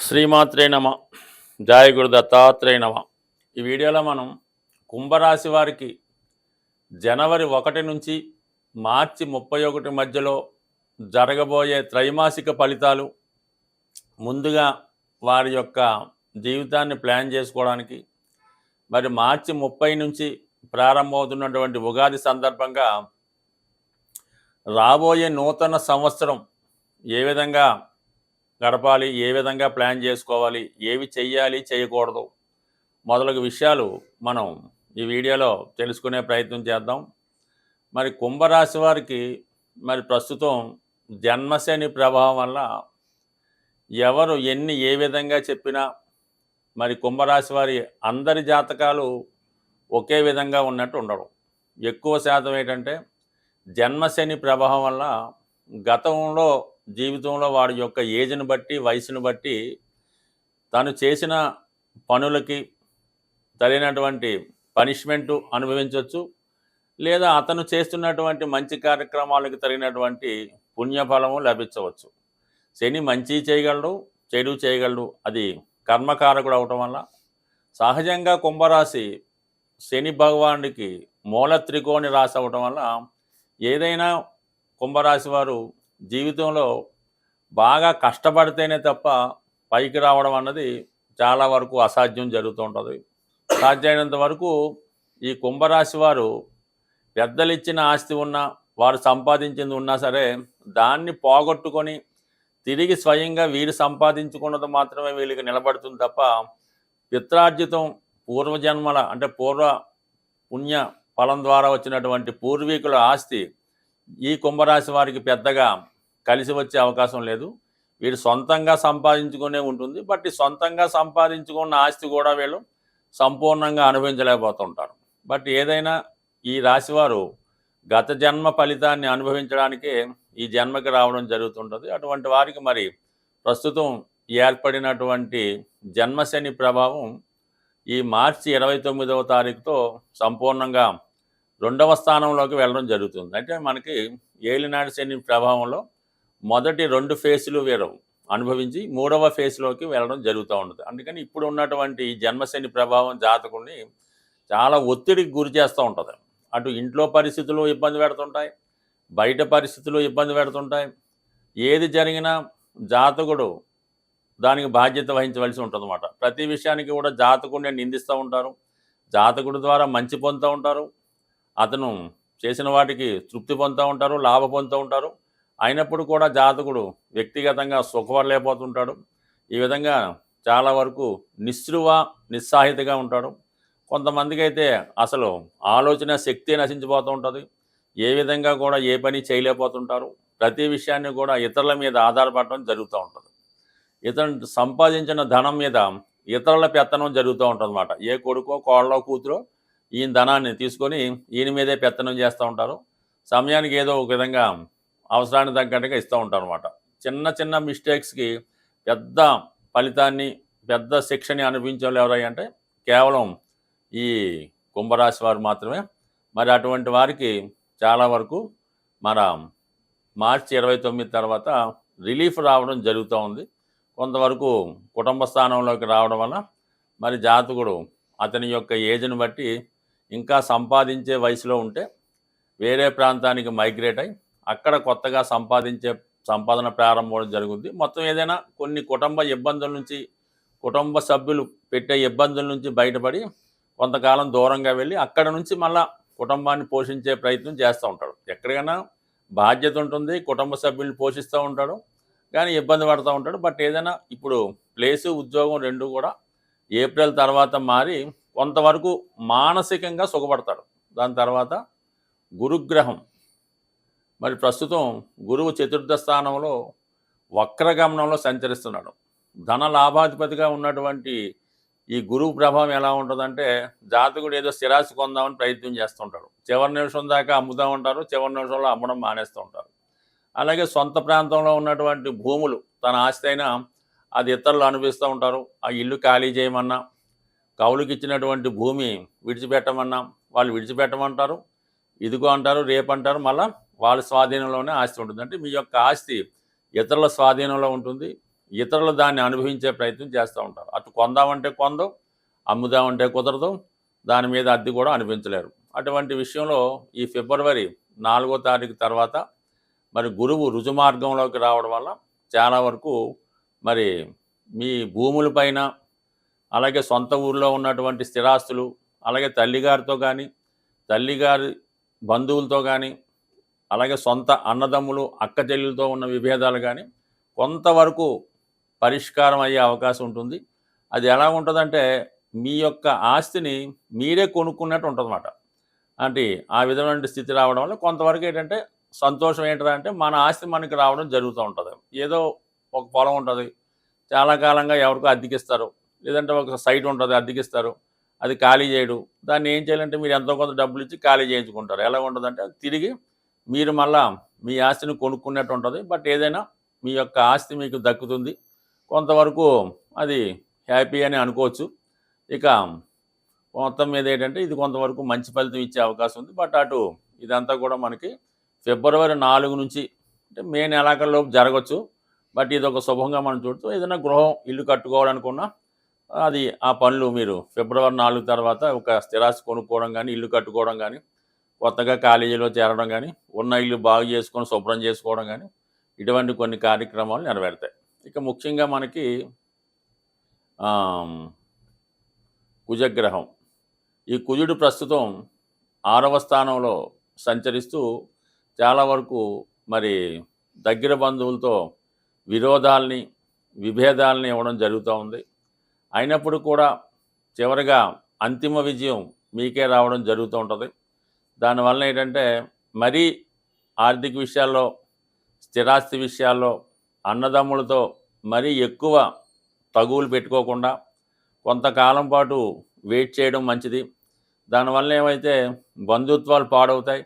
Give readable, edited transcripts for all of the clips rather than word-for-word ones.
శ్రీమాత్రే నమ. జయ గురు దత్తాత్రేయ నమ. ఈ వీడియోలో మనం కుంభరాశి వారికి జనవరి 1 నుంచి మార్చి 31 మధ్యలో జరగబోయే త్రైమాసిక ఫలితాలు, ముందుగా వారి యొక్క జీవితాన్ని ప్లాన్ చేసుకోవడానికి, మరి మార్చి 30 నుంచి ప్రారంభమవుతున్నటువంటి ఉగాది సందర్భంగా రాబోయే నూతన సంవత్సరం ఏ విధంగా గడపాలి, ఏ విధంగా ప్లాన్ చేసుకోవాలి, ఏవి చెయ్యాలి చేయకూడదు మొదలగు విషయాలు మనం ఈ వీడియోలో తెలుసుకునే ప్రయత్నం చేద్దాం. మరి కుంభరాశి వారికి మరి ప్రస్తుతం జన్మశని ప్రభావం వల్ల ఎవరు ఎన్ని ఏ విధంగా చెప్పినా మరి కుంభరాశి వారి అందరి జాతకాలు ఒకే విధంగా ఉన్నట్టు ఉండడం. ఎక్కువ శాతం ఏంటంటే జన్మశని ప్రభావం వల్ల గతంలో జీవితంలో వాడి యొక్క ఏజ్ని బట్టి, వయసును బట్టి తను చేసిన పనులకి తగినటువంటి పనిష్మెంటు అనుభవించవచ్చు, లేదా అతను చేస్తున్నటువంటి మంచి కార్యక్రమాలకు తగినటువంటి పుణ్యఫలము లభించవచ్చు. శని మంచి చేయగలడు, చెడు చేయగలడు. అది కర్మకారకుడు అవటం వల్ల సహజంగా కుంభరాశి శని భగవానుడికి మూల త్రికోణి రాశి అవటం వల్ల ఏదైనా కుంభరాశి వారు జీవితంలో బాగా కష్టపడితేనే తప్ప పైకి రావడం అన్నది చాలా వరకు అసాధ్యం జరుగుతూ ఉంటుంది. సాధ్యమైనంత వరకు ఈ కుంభరాశి వారు పెద్దలు ఇచ్చిన ఆస్తి ఉన్నా, వారు సంపాదించింది ఉన్నా సరే దాన్ని పోగొట్టుకొని తిరిగి స్వయంగా వీరు సంపాదించుకున్నది మాత్రమే వీళ్ళకి నిలబడుతుంది తప్ప పిత్రార్జితం పూర్వజన్మల అంటే పూర్వ పుణ్య ఫలం ద్వారా వచ్చినటువంటి పూర్వీకుల ఆస్తి ఈ కుంభరాశి వారికి పెద్దగా కలిసి వచ్చే అవకాశం లేదు. వీరు సొంతంగా సంపాదించుకునే ఉంటుంది. బట్ ఈ సొంతంగా సంపాదించుకున్న ఆస్తి కూడా వీళ్ళు సంపూర్ణంగా అనుభవించలేకపోతుంటారు. బట్ ఏదైనా ఈ రాశివారు గత జన్మ ఫలితాన్ని అనుభవించడానికే ఈ జన్మకి రావడం జరుగుతుంటుంది. అటువంటి వారికి మరి ప్రస్తుతం ఏర్పడినటువంటి జన్మశని ప్రభావం ఈ మార్చి 29వ తారీఖుతో సంపూర్ణంగా 2వ స్థానంలోకి వెళ్ళడం జరుగుతుంది. అంటే మనకి ఏలినాడు శని ప్రభావంలో మొదటి 2 ఫేజ్లు వీరు అనుభవించి 3వ ఫేజ్లోకి వెళ్ళడం జరుగుతూ ఉంటుంది. అందుకని ఇప్పుడు ఉన్నటువంటి జన్మశని ప్రభావం జాతకుడిని చాలా ఒత్తిడికి గురి చేస్తూ ఉంటుంది. అటు ఇంట్లో పరిస్థితులు ఇబ్బంది పెడుతుంటాయి, బయట పరిస్థితులు ఇబ్బంది పెడుతుంటాయి. ఏది జరిగినా జాతకుడు దానికి బాధ్యత వహించవలసి ఉంటుందన్నమాట. ప్రతి విషయానికి కూడా జాతకుడిని నిందిస్తూ ఉంటారు, జాతకుడి ద్వారా మంచి పొందుతూ ఉంటారు, అతను చేసిన వాటికి తృప్తి పొందుతూ ఉంటారు, లాభ పొందుతూ ఉంటారు. అయినప్పుడు కూడా జాతకుడు వ్యక్తిగతంగా సుఖపడలేకపోతుంటాడు. ఈ విధంగా చాలా వరకు నిస్సాహితగా ఉంటాడు. కొంతమందికి అయితే అసలు ఆలోచన శక్తి నశించిపోతూ ఉంటుంది. ఏ విధంగా కూడా ఏ పని చేయలేకపోతుంటారు. ప్రతి విషయాన్ని కూడా ఇతరుల మీద ఆధారపడటం జరుగుతూ ఉంటుంది. ఇతను సంపాదించిన ధనం మీద ఇతరుల పెత్తనం జరుగుతూ ఉంటుంది అన్నమాట. ఏ కొడుకో కోళ్ళో కూతురో ఈయన ధనాన్ని తీసుకొని ఈయన మీదే పెత్తనం చేస్తూ ఉంటారు. సమయానికి ఏదో ఒక విధంగా అవసరానికి తగ్గట్టుగా ఇస్తూ ఉంటారు అనమాట. చిన్న చిన్న మిస్టేక్స్కి పెద్ద ఫలితాన్ని, పెద్ద శిక్షని అనుభవించేవాళ్ళు ఎవరంటే కేవలం ఈ కుంభరాశి వారు మాత్రమే. మరి అటువంటి వారికి చాలా వరకు మన మార్చి 29 తర్వాత రిలీఫ్ రావడం జరుగుతూ ఉంది. కొంతవరకు కుటుంబ స్థానంలోకి రావడం వల్ల మరి జాతకుడు అతని యొక్క ఏజ్ని బట్టి ఇంకా సంపాదించే వయసులో ఉంటే వేరే ప్రాంతానికి మైగ్రేట్ అయి అక్కడ కొత్తగా సంపాదన ప్రారంభం జరుగుద్ది. మొత్తం ఏదైనా కొన్ని కుటుంబ ఇబ్బందుల నుంచి, కుటుంబ సభ్యులు పెట్టే ఇబ్బందుల నుంచి బయటపడి కొంతకాలం దూరంగా వెళ్ళి అక్కడ నుంచి మళ్ళా కుటుంబాన్ని పోషించే ప్రయత్నం చేస్తూ ఉంటాడు. ఎక్కడికైనా బాధ్యత ఉంటుంది, కుటుంబ సభ్యుల్ని పోషిస్తూ ఉంటాడు, కానీ ఇబ్బంది పడుతూ ఉంటాడు. బట్ ఏదైనా ఇప్పుడు ప్లేసు, ఉద్యోగం రెండు కూడా ఏప్రిల్ తర్వాత మారి కొంతవరకు మానసికంగా సుఖపడతాడు. దాని తర్వాత గురుగ్రహం మరి ప్రస్తుతం గురువు 4వ స్థానంలో వక్రగమనంలో సంచరిస్తున్నాడు. ధన లాభాధిపతిగా ఉన్నటువంటి ఈ గురువు ప్రభావం ఎలా ఉంటుందంటే జాతకుడు ఏదో స్థిరాస్తి కొందామని ప్రయత్నం చేస్తుంటాడు. చివరి నిమిషం దాకా అమ్ముతూ ఉంటారు, చివరి నిమిషంలో అమ్మడం మానేస్తూ ఉంటారు. అలాగే సొంత ప్రాంతంలో ఉన్నటువంటి భూములు తన ఆస్తి అయినా అది ఇతరులు అనుభవిస్తూ ఉంటారు. ఆ ఇల్లు ఖాళీ చేయమన్నా, కౌలుకి ఇచ్చినటువంటి భూమి విడిచిపెట్టమన్నా వాళ్ళు విడిచిపెట్టమంటారు, ఇదిగో అంటారు, రేపు అంటారు, మళ్ళీ వాళ్ళ స్వాధీనంలోనే ఆస్తి ఉంటుంది. అంటే మీ యొక్క ఆస్తి ఇతరుల స్వాధీనంలో ఉంటుంది. ఇతరులు దాన్ని అనుభవించే ప్రయత్నం చేస్తూ ఉంటారు. అటు కొందామంటే కొందం, అమ్ముదామంటే కుదరదు, దాని మీద అద్దె కూడా అనిపించలేరు. అటువంటి విషయంలో ఈ ఫిబ్రవరి 4వ తారీఖు తర్వాత మరి గురువు రుజుమార్గంలోకి రావడం వల్ల చాలా వరకు మరి మీ భూములపైన, అలాగే సొంత ఊర్లో ఉన్నటువంటి స్థిరాస్తులు, అలాగే తల్లిగారితో కానీ, తల్లిగారి బంధువులతో కానీ, అలాగే సొంత అన్నదమ్ములు అక్క చెల్లెలతో ఉన్న విభేదాలు కానీ కొంతవరకు పరిష్కారం అయ్యే అవకాశం ఉంటుంది. అది ఎలా ఉంటుందంటే మీ యొక్క ఆస్తిని మీరే కొనుక్కున్నట్టు ఉంటుందన్నమాట. అంటే ఆ విధమైన స్థితి రావడం వల్ల కొంతవరకు ఏంటంటే సంతోషం ఏంటంటే మన ఆస్తి మనకి రావడం జరుగుతూ ఉంటుంది. ఏదో ఒక పొలం ఉంటుంది, చాలా కాలంగా ఎవరికో అద్దెకిస్తారు, లేదంటే ఒక సైట్ ఉంటుంది అద్దెకిస్తారు, అది ఖాళీ చేయడు. దాన్ని ఏం చేయాలంటే మీరు ఎంతో కొంత డబ్బులు ఇచ్చి ఖాళీ చేయించుకుంటారు. ఎలా ఉంటుందంటే తిరిగి మీరు మళ్ళా మీ ఆస్తిని కొనుక్కున్నట్టు ఉంటుంది. బట్ ఏదైనా మీ యొక్క ఆస్తి మీకు దక్కుతుంది. కొంతవరకు అది హ్యాపీ అని అనుకోవచ్చు. ఇక మొత్తం మీద ఏంటంటే ఇది కొంతవరకు మంచి ఫలితం ఇచ్చే అవకాశం ఉంది. బట్ అటు ఇదంతా కూడా మనకి ఫిబ్రవరి 4 నుంచి అంటే మే నెలాఖరులోపు జరగచ్చు. బట్ ఇది ఒక శుభంగా మనం చూడొచ్చు. ఏదైనా గృహం, ఇల్లు కట్టుకోవాలనుకున్నా అది ఆ పనులు మీరు ఫిబ్రవరి 4 తర్వాత ఒక స్థిరాస్తి కొనుక్కోవడం కానీ, ఇల్లు కట్టుకోవడం కానీ, కొత్తగా కాలేజీలో చేరడం కానీ, ఉన్న ఇల్లు బాగు చేసుకొని శుభ్రం చేసుకోవడం కానీ, ఇటువంటి కొన్ని కార్యక్రమాలు నెరవేరుతాయి. ఇక ముఖ్యంగా మనకి కుజగ్రహం, ఈ కుజుడు ప్రస్తుతం 6వ స్థానంలో సంచరిస్తూ చాలా వరకు మరి దగ్గర బంధువులతో విరోధాలని, విభేదాలని ఇవ్వడం జరుగుతూ ఉంది. అయినప్పుడు కూడా చివరిగా అంతిమ విజయం మీకే రావడం జరుగుతూ ఉంటుంది. దానివల్ల ఏంటంటే మరీ ఆర్థిక విషయాల్లో, స్థిరాస్తి విషయాల్లో అన్నదమ్ములతో మరీ ఎక్కువ తగువులు పెట్టుకోకుండా కొంతకాలం పాటు వెయిట్ చేయడం మంచిది. దానివల్ల ఏమైతే బంధుత్వాలు పాడవుతాయి,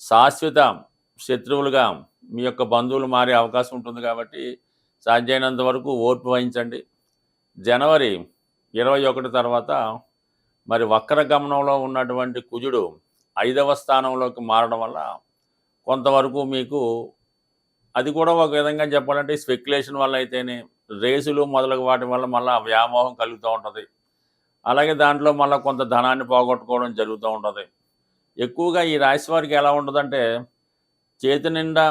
శాశ్వత శత్రువులుగా మీ యొక్క బంధువులు మారే అవకాశం ఉంటుంది. కాబట్టి సాధ్యమైనంత వరకు ఓర్పు వహించండి. జనవరి 21 తర్వాత మరి వక్ర గమనంలో ఉన్నటువంటి కుజుడు 5వ స్థానంలోకి మారడం వల్ల కొంతవరకు మీకు అది కూడా ఒక విధంగా చెప్పాలంటే స్పెక్యులేషన్ వల్ల అయితేనే, రేసులు మొదలగు వాటి వల్ల మళ్ళీ వ్యామోహం కలుగుతూ ఉంటుంది. అలాగే దాంట్లో మళ్ళీ కొంత ధనాన్ని పోగొట్టుకోవడం జరుగుతూ ఉంటుంది. ఎక్కువగా ఈ రాశి వారికి ఎలా ఉంటుందంటే చేతి నిండా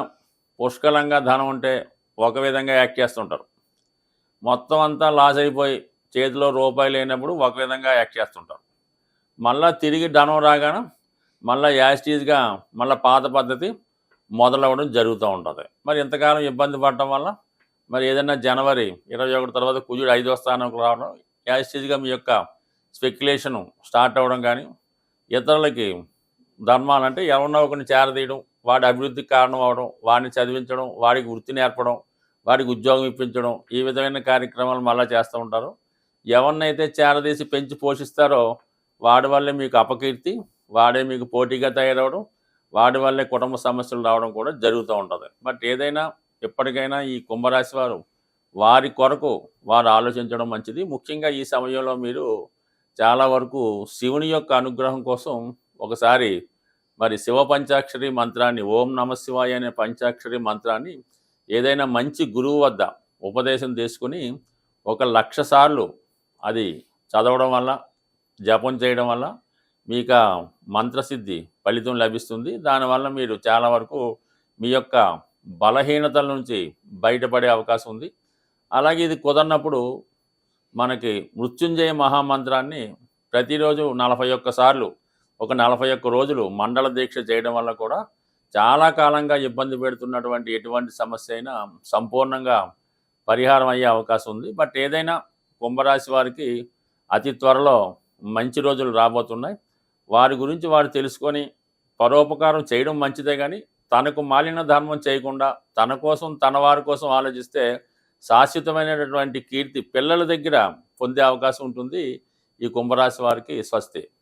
పుష్కలంగా ధనం ఉంటే ఒక విధంగా యాక్ట్ చేస్తుంటారు, మొత్తం అంతా లాస్ అయిపోయి చేతిలో రూపాయి లేనప్పుడు ఒక విధంగా యాక్ట్ చేస్తుంటారు. మళ్ళీ తిరిగి ధనం రాగానే మళ్ళీ యాస్టీజ్గా మళ్ళీ పాత పద్ధతి మొదలవ్వడం జరుగుతూ ఉంటుంది. మరి ఇంతకాలం ఇబ్బంది పడటం వల్ల మరి ఏదైనా జనవరి 21 తర్వాత కుజుడు 5వ స్థానంకి రావడం, యాస్టీజ్గా మీ యొక్క స్పెక్యులేషను స్టార్ట్ అవ్వడం కానీ, ఇతరులకి ధర్మాలంటే ఎవరినో ఒకరిని చేరదీయడం, వాడి అభివృద్ధికి కారణం అవడం, వాడిని చదివించడం, వాడికి వృత్తి నేర్పడం, వాడికి ఉద్యోగం ఇప్పించడం, ఈ విధమైన కార్యక్రమాలు మళ్ళీ చేస్తూ ఉంటారు. ఎవరినైతే చేరదీసి పెంచి పోషిస్తారో వాడి వల్లే మీకు అపకీర్తి, వాడే మీకు పోటీగా తయారవడం, వాడి వల్లే కుటుంబ సమస్యలు రావడం కూడా జరుగుతూ ఉంటుంది. బట్ ఏదైనా ఎప్పటికైనా ఈ కుంభరాశి వారు వారి కొరకు వారు ఆలోచించడం మంచిది. ముఖ్యంగా ఈ సమయంలో మీరు చాలా వరకు శివుని యొక్క అనుగ్రహం కోసం ఒకసారి మరి శివ పంచాక్షరి మంత్రాన్ని, ఓం నమ శివాయ అనే పంచాక్షరి మంత్రాన్ని ఏదైనా మంచి గురువు వద్ద ఉపదేశం తీసుకుని 1,00,000 సార్లు అది చదవడం వల్ల, జపం చేయడం వల్ల మీకు మంత్రసిద్ధి ఫలితం లభిస్తుంది. దానివల్ల మీరు చాలా వరకు మీ యొక్క బలహీనతల నుంచి బయటపడే అవకాశం ఉంది. అలాగే ఇది కుదరినప్పుడు మనకి మృత్యుంజయ మహామంత్రాన్ని ప్రతిరోజు 41 సార్లు ఒక 41 రోజులు మండల దీక్ష చేయడం వల్ల కూడా చాలా కాలంగా ఇబ్బంది పెడుతున్నటువంటి ఎటువంటి సమస్య అయినా సంపూర్ణంగా పరిహారం అయ్యే అవకాశం ఉంది. బట్ ఏదైనా కుంభరాశి వారికి అతి త్వరలో మంచి రోజులు రాబోతున్నాయి. వారి గురించి వారు తెలుసుకొని పరోపకారం చేయడం మంచిదే, కానీ తనకు మాలిన ధర్మం చేయకుండా తన కోసం, తన వారి కోసం ఆలోచిస్తే శాశ్వతమైనటువంటి కీర్తి పిల్లల దగ్గర పొందే అవకాశం ఉంటుంది. ఈ కుంభరాశి వారికి స్వస్తి.